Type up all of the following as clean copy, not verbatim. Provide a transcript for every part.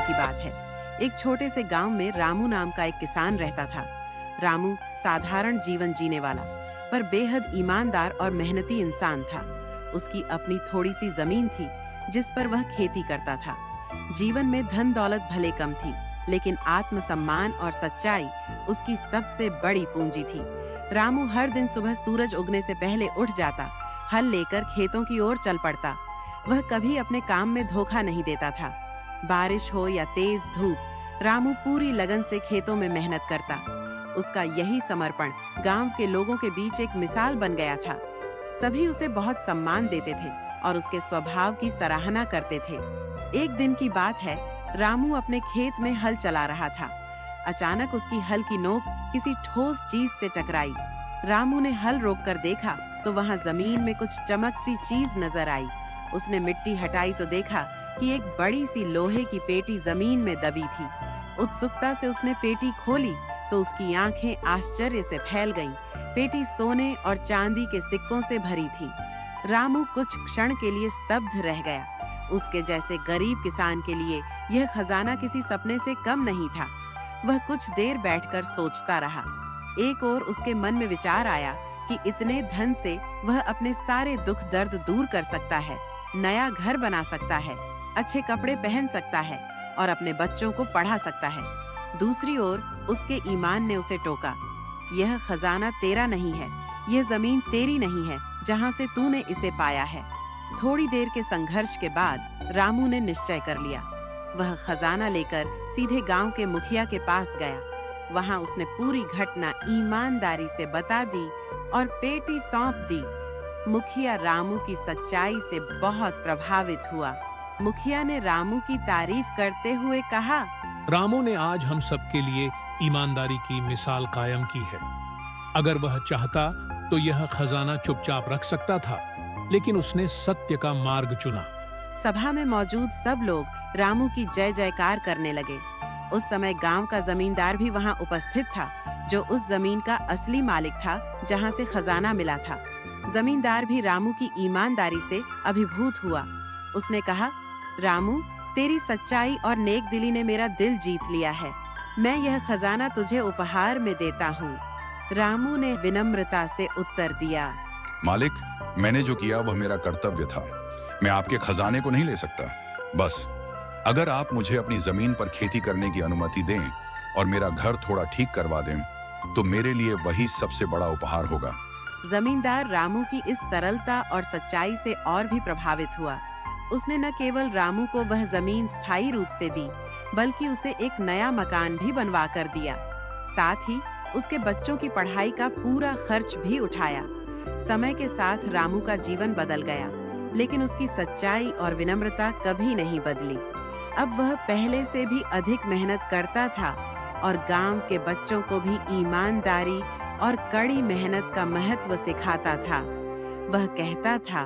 की बात है। एक छोटे से गांव में रामू नाम का एक किसान रहता था। रामू साधारण जीवन जीने वाला पर बेहद ईमानदार और मेहनती इंसान था। उसकी अपनी थोड़ी सी जमीन थी जिस पर वह खेती करता था। जीवन में धन दौलत भले कम थी, लेकिन आत्मसम्मान और सच्चाई उसकी सबसे बड़ी पूंजी थी। रामू हर दिन सुबह सूरज उगने से पहले उठ जाता, हल लेकर खेतों की ओर चल पड़ता। वह कभी अपने काम में धोखा नहीं देता था। बारिश हो या तेज धूप, रामू पूरी लगन से खेतों में मेहनत करता। उसका यही समर्पण गांव के लोगों के बीच एक मिसाल बन गया था। सभी उसे बहुत सम्मान देते थे और उसके स्वभाव की सराहना करते थे। एक दिन की बात है, रामू अपने खेत में हल चला रहा था। अचानक उसकी हल की नोक किसी ठोस चीज से टकराई। रामू ने हल रोककर देखा तो वहां जमीन में कुछ चमकती चीज नजर आई। उसने मिट्टी हटाई तो देखा कि एक बड़ी सी लोहे की पेटी जमीन में दबी थी। उत्सुकता से उसने पेटी खोली तो उसकी आंखें आश्चर्य से फैल गईं। पेटी सोने और चांदी के सिक्कों से भरी थी। रामू कुछ क्षण के लिए स्तब्ध रह गया। उसके जैसे गरीब किसान के लिए यह खजाना किसी सपने से कम नहीं था। वह कुछ देर बैठकर सोचता रहा। एक ओर उसके मन में विचार आया कि इतने धन से वह अपने सारे दुख दर्द दूर कर सकता है, नया घर बना सकता है, अच्छे कपड़े पहन सकता है और अपने बच्चों को पढ़ा सकता है। दूसरी ओर उसके ईमान ने उसे टोका, यह खजाना तेरा नहीं है, यह जमीन तेरी नहीं है जहां से तूने इसे पाया है। थोड़ी देर के संघर्ष के बाद रामू ने निश्चय कर लिया। वह खजाना लेकर सीधे गांव के मुखिया के पास गया। वहां उसने पूरी घटना ईमानदारी से बता दी और पेटी सौंप दी। मुखिया रामू की सच्चाई से बहुत प्रभावित हुआ। मुखिया ने रामू की तारीफ करते हुए कहा, रामू ने आज हम सबके लिए ईमानदारी की मिसाल कायम की है। अगर वह चाहता तो यह खजाना चुपचाप रख सकता था, लेकिन उसने सत्य का मार्ग चुना। सभा में मौजूद सब लोग रामू की जय जयकार करने लगे। उस समय गांव का जमींदार भी वहां उपस्थित था, जो उस जमीन का असली मालिक था जहां से खजाना मिला था। जमींदार भी रामू की ईमानदारी से अभिभूत हुआ। उसने कहा, रामू, तेरी सच्चाई और नेक दिली ने मेरा दिल जीत लिया है। मैं यह खजाना तुझे उपहार में देता हूँ। रामू ने विनम्रता से उत्तर दिया, मालिक, मैंने जो किया वह मेरा कर्तव्य था। मैं आपके खजाने को नहीं ले सकता। बस अगर आप मुझे अपनी जमीन पर खेती करने की अनुमति दें और मेरा घर थोड़ा ठीक करवा दें, तो मेरे लिए वही सबसे बड़ा उपहार होगा। जमींदार रामू की इस सरलता और सच्चाई से और भी प्रभावित हुआ। उसने न केवल रामू को वह जमीन स्थायी रूप से दी, बल्कि उसे एक नया मकान भी बनवा कर दिया। साथ ही उसके बच्चों की पढ़ाई का पूरा खर्च भी उठाया। समय के साथ रामू का जीवन बदल गया, लेकिन उसकी सच्चाई और विनम्रता कभी नहीं बदली। अब वह पहले से भी अधिक मेहनत करता था और गांव के बच्चों को भी ईमानदारी और कड़ी मेहनत का महत्व सिखाता था। वह कहता था,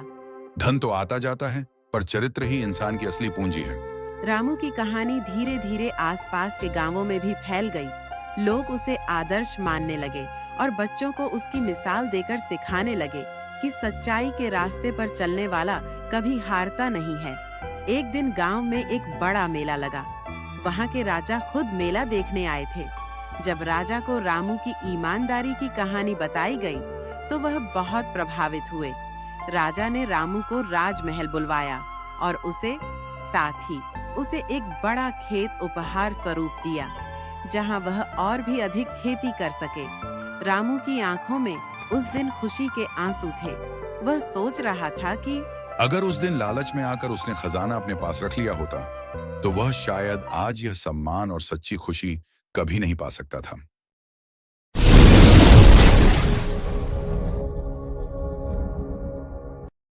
धन तो आता जाता है, पर चरित्र ही इंसान की असली पूंजी है। रामू की कहानी धीरे धीरे आसपास के गांवों में भी फैल गई। लोग उसे आदर्श मानने लगे और बच्चों को उसकी मिसाल देकर सिखाने लगे कि सच्चाई के रास्ते पर चलने वाला कभी हारता नहीं है। एक दिन गांव में एक बड़ा मेला लगा। वहां के राजा खुद मेला देखने आए थे। जब राजा को रामू की ईमानदारी की कहानी बताई गई, तो वह बहुत प्रभावित हुए। राजा ने रामू को राजमहल बुलवाया और साथ ही उसे एक बड़ा खेत उपहार स्वरूप दिया, जहां वह और भी अधिक खेती कर सके। रामू की आंखों में उस दिन खुशी के आंसू थे। वह सोच रहा था कि अगर उस दिन लालच में आकर उसने खजाना अपने पास रख लिया होता, तो वह शायद आज यह सम्मान और सच्ची खुशी कभी नहीं पा सकता था।